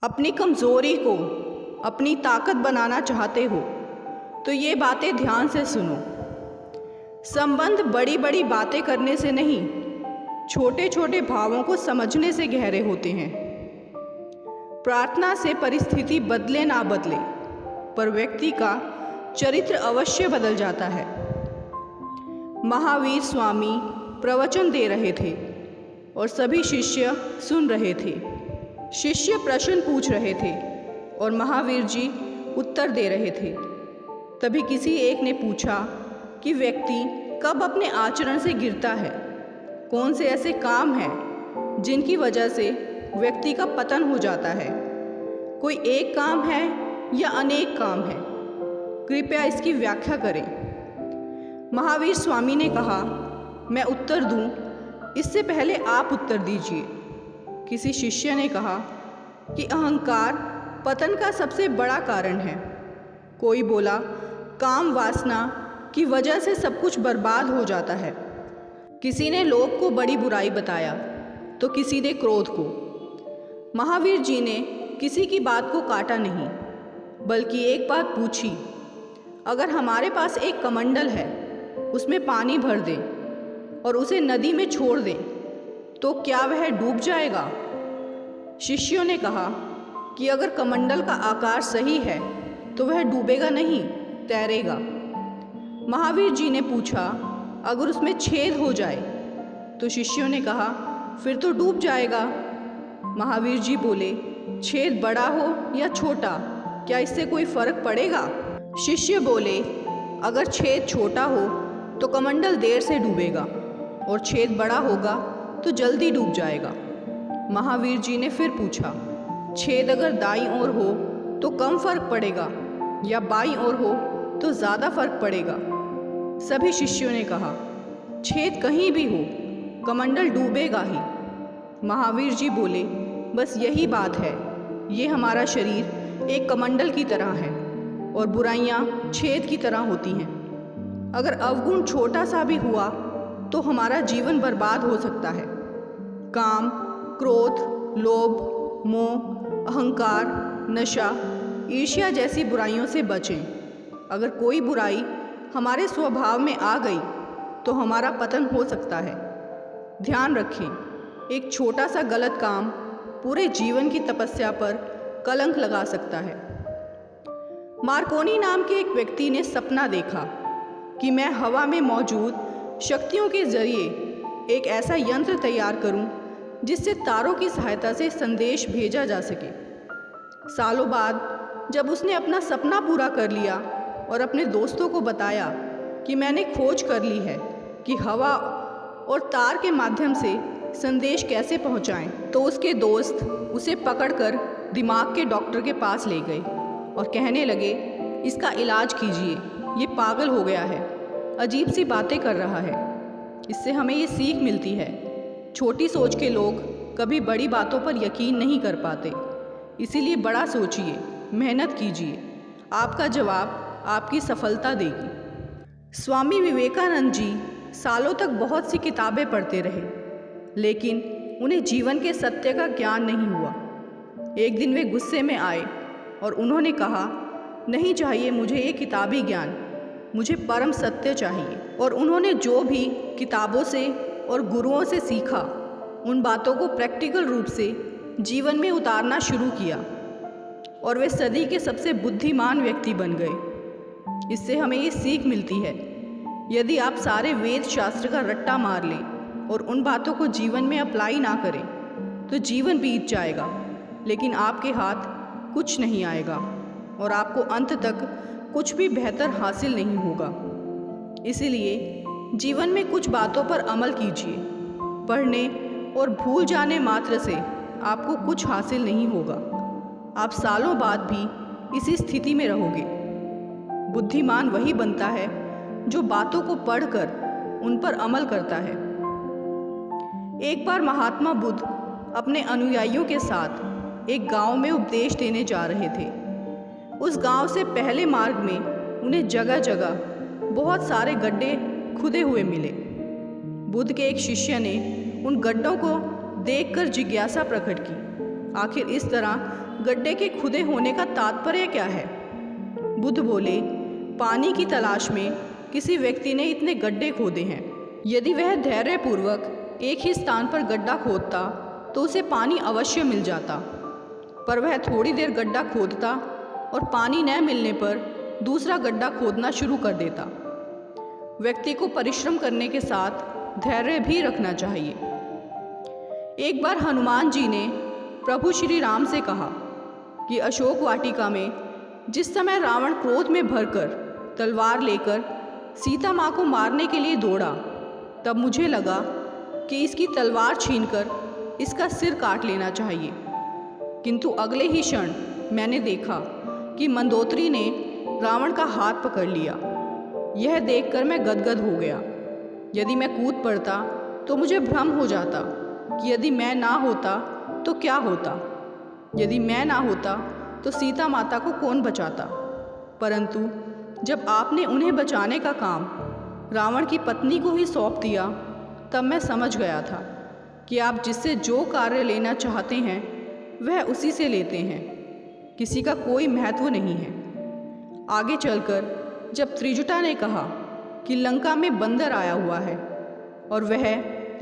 अपनी कमज़ोरी को अपनी ताकत बनाना चाहते हो तो ये बातें ध्यान से सुनो। संबंध बड़ी बड़ी बातें करने से नहीं, छोटे छोटे भावों को समझने से गहरे होते हैं। प्रार्थना से परिस्थिति बदले ना बदले, पर व्यक्ति का चरित्र अवश्य बदल जाता है। महावीर स्वामी प्रवचन दे रहे थे और सभी शिष्य सुन रहे थे। शिष्य प्रश्न पूछ रहे थे और महावीर जी उत्तर दे रहे थे। तभी किसी एक ने पूछा कि व्यक्ति कब अपने आचरण से गिरता है? कौन से ऐसे काम हैं जिनकी वजह से व्यक्ति का पतन हो जाता है? कोई एक काम है या अनेक काम है? कृपया इसकी व्याख्या करें। महावीर स्वामी ने कहा, मैं उत्तर दूं, इससे पहले आप उत्तर दीजिए। किसी शिष्य ने कहा कि अहंकार पतन का सबसे बड़ा कारण है। कोई बोला, काम वासना की वजह से सब कुछ बर्बाद हो जाता है। किसी ने लोभ को बड़ी बुराई बताया तो किसी ने क्रोध को। महावीर जी ने किसी की बात को काटा नहीं, बल्कि एक बात पूछी, अगर हमारे पास एक कमंडल है, उसमें पानी भर दें और उसे नदी में छोड़ दें तो क्या वह डूब जाएगा? शिष्यों ने कहा कि अगर कमंडल का आकार सही है तो वह डूबेगा नहीं, तैरेगा। महावीर जी ने पूछा, अगर उसमें छेद हो जाए? तो शिष्यों ने कहा, फिर तो डूब जाएगा। महावीर जी बोले, छेद बड़ा हो या छोटा, क्या इससे कोई फर्क पड़ेगा? शिष्य बोले, अगर छेद छोटा हो तो कमंडल देर से डूबेगा और छेद बड़ा होगा तो जल्दी डूब जाएगा। महावीर जी ने फिर पूछा, छेद अगर दाईं ओर हो तो कम फर्क पड़ेगा या बाईं ओर हो तो ज़्यादा फर्क पड़ेगा? सभी शिष्यों ने कहा, छेद कहीं भी हो, कमंडल डूबेगा ही। महावीर जी बोले, बस यही बात है। ये हमारा शरीर एक कमंडल की तरह है और बुराइयां छेद की तरह होती हैं। अगर अवगुण छोटा सा भी हुआ तो हमारा जीवन बर्बाद हो सकता है। काम, क्रोध, लोभ, मोह, अहंकार, नशा, ईर्ष्या जैसी बुराइयों से बचें। अगर कोई बुराई हमारे स्वभाव में आ गई तो हमारा पतन हो सकता है। ध्यान रखें, एक छोटा सा गलत काम पूरे जीवन की तपस्या पर कलंक लगा सकता है। मार्कोनी नाम के एक व्यक्ति ने सपना देखा कि मैं हवा में मौजूद शक्तियों के जरिए एक ऐसा यंत्र तैयार करूं जिससे तारों की सहायता से संदेश भेजा जा सके। सालों बाद जब उसने अपना सपना पूरा कर लिया और अपने दोस्तों को बताया कि मैंने खोज कर ली है कि हवा और तार के माध्यम से संदेश कैसे पहुंचाएं, तो उसके दोस्त उसे पकड़कर दिमाग के डॉक्टर के पास ले गए और कहने लगे, इसका इलाज कीजिए, ये पागल हो गया है, अजीब सी बातें कर रहा है। इससे हमें ये सीख मिलती है, छोटी सोच के लोग कभी बड़ी बातों पर यकीन नहीं कर पाते। इसीलिए बड़ा सोचिए, मेहनत कीजिए, आपका जवाब आपकी सफलता देगी। स्वामी विवेकानंद जी सालों तक बहुत सी किताबें पढ़ते रहे, लेकिन उन्हें जीवन के सत्य का ज्ञान नहीं हुआ। एक दिन वे गुस्से में आए और उन्होंने कहा, नहीं चाहिए मुझे ये किताबी ज्ञान, मुझे परम सत्य चाहिए। और उन्होंने जो भी किताबों से और गुरुओं से सीखा, उन बातों को प्रैक्टिकल रूप से जीवन में उतारना शुरू किया और वे सदी के सबसे बुद्धिमान व्यक्ति बन गए। इससे हमें ये सीख मिलती है, यदि आप सारे वेद शास्त्र का रट्टा मार लें और उन बातों को जीवन में अप्लाई ना करें तो जीवन बीत जाएगा, लेकिन आपके हाथ कुछ नहीं आएगा और आपको अंत तक कुछ भी बेहतर हासिल नहीं होगा। इसीलिए जीवन में कुछ बातों पर अमल कीजिए। पढ़ने और भूल जाने मात्र से आपको कुछ हासिल नहीं होगा। आप सालों बाद भी इसी स्थिति में रहोगे। बुद्धिमान वही बनता है जो बातों को पढ़कर उन पर अमल करता है। एक बार महात्मा बुद्ध अपने अनुयायियों के साथ एक गांव में उपदेश देने जा रहे थे। उस गांव से पहले मार्ग में उन्हें जगह जगह बहुत सारे गड्ढे खुदे हुए मिले। बुद्ध के एक शिष्य ने उन गड्ढों को देखकर जिज्ञासा प्रकट की, आखिर इस तरह गड्ढे के खुदे होने का तात्पर्य क्या है? बुद्ध बोले, पानी की तलाश में किसी व्यक्ति ने इतने गड्ढे खोदे हैं। यदि वह धैर्यपूर्वक एक ही स्थान पर गड्ढा खोदता तो उसे पानी अवश्य मिल जाता, पर वह थोड़ी देर गड्ढा खोदता और पानी न मिलने पर दूसरा गड्ढा खोदना शुरू कर देता। व्यक्ति को परिश्रम करने के साथ धैर्य भी रखना चाहिए। एक बार हनुमान जी ने प्रभु श्री राम से कहा कि अशोक वाटिका में जिस समय रावण क्रोध में भरकर तलवार लेकर सीता माँ को मारने के लिए दौड़ा, तब मुझे लगा कि इसकी तलवार छीनकर इसका सिर काट लेना चाहिए। किंतु अगले ही क्षण मैंने देखा कि मंदोदरी ने रावण का हाथ पकड़ लिया। यह देखकर मैं गदगद हो गया। यदि मैं कूद पड़ता तो मुझे भ्रम हो जाता कि यदि मैं ना होता तो क्या होता। यदि मैं ना होता तो सीता माता को कौन बचाता। परंतु जब आपने उन्हें बचाने का काम रावण की पत्नी को ही सौंप दिया, तब मैं समझ गया था कि आप जिससे जो कार्य लेना चाहते हैं वह उसी से लेते हैं। किसी का कोई महत्व नहीं है। आगे चलकर जब त्रिजटा ने कहा कि लंका में बंदर आया हुआ है और वह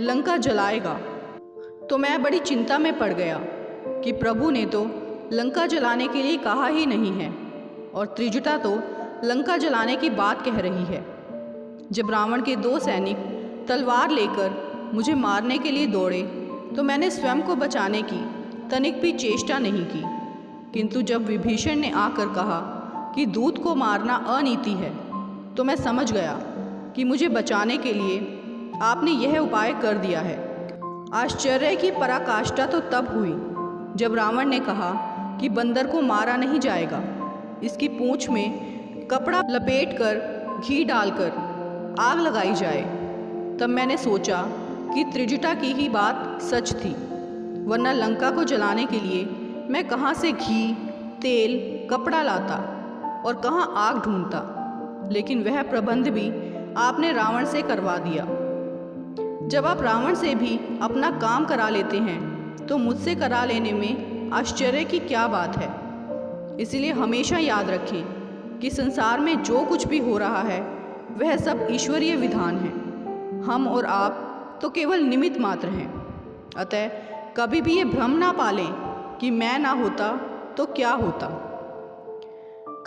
लंका जलाएगा, तो मैं बड़ी चिंता में पड़ गया कि प्रभु ने तो लंका जलाने के लिए कहा ही नहीं है और त्रिजटा तो लंका जलाने की बात कह रही है। जब रावण के 2 सैनिक तलवार लेकर मुझे मारने के लिए दौड़े तो मैंने स्वयं को बचाने की तनिक भी चेष्टा नहीं की। किंतु जब विभीषण ने आकर कहा कि दूत को मारना अनीति है, तो मैं समझ गया कि मुझे बचाने के लिए आपने यह उपाय कर दिया है। आश्चर्य की पराकाष्ठा तो तब हुई जब रावण ने कहा कि बंदर को मारा नहीं जाएगा, इसकी पूंछ में कपड़ा लपेटकर घी डालकर आग लगाई जाए। तब मैंने सोचा कि त्रिजटा की ही बात सच थी, वरना लंका को जलाने के लिए मैं कहाँ से घी, तेल, कपड़ा लाता और कहाँ आग ढूंढता। लेकिन वह प्रबंध भी आपने रावण से करवा दिया। जब आप रावण से भी अपना काम करा लेते हैं तो मुझसे करा लेने में आश्चर्य की क्या बात है। इसलिए हमेशा याद रखें कि संसार में जो कुछ भी हो रहा है वह सब ईश्वरीय विधान है। हम और आप तो केवल निमित्त मात्र हैं। अतः कभी भी ये भ्रम ना पालें कि मैं ना होता तो क्या होता।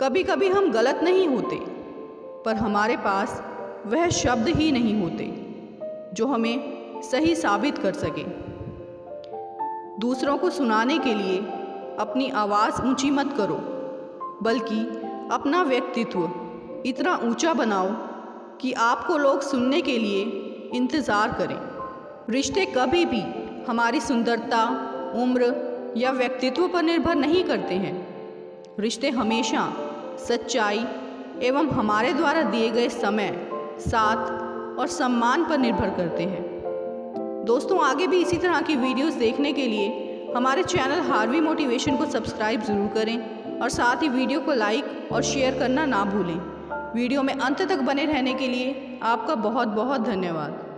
कभी कभी हम गलत नहीं होते, पर हमारे पास वह शब्द ही नहीं होते जो हमें सही साबित कर सके। दूसरों को सुनाने के लिए अपनी आवाज़ ऊंची मत करो, बल्कि अपना व्यक्तित्व इतना ऊंचा बनाओ कि आपको लोग सुनने के लिए इंतज़ार करें। रिश्ते कभी भी हमारी सुंदरता, उम्र या व्यक्तित्व पर निर्भर नहीं करते हैं। रिश्ते हमेशा सच्चाई एवं हमारे द्वारा दिए गए समय, साथ और सम्मान पर निर्भर करते हैं। दोस्तों, आगे भी इसी तरह की वीडियोस देखने के लिए हमारे चैनल हार्वी मोटिवेशन को सब्सक्राइब ज़रूर करें और साथ ही वीडियो को लाइक और शेयर करना ना भूलें। वीडियो में अंत तक बने रहने के लिए आपका बहुत बहुत धन्यवाद।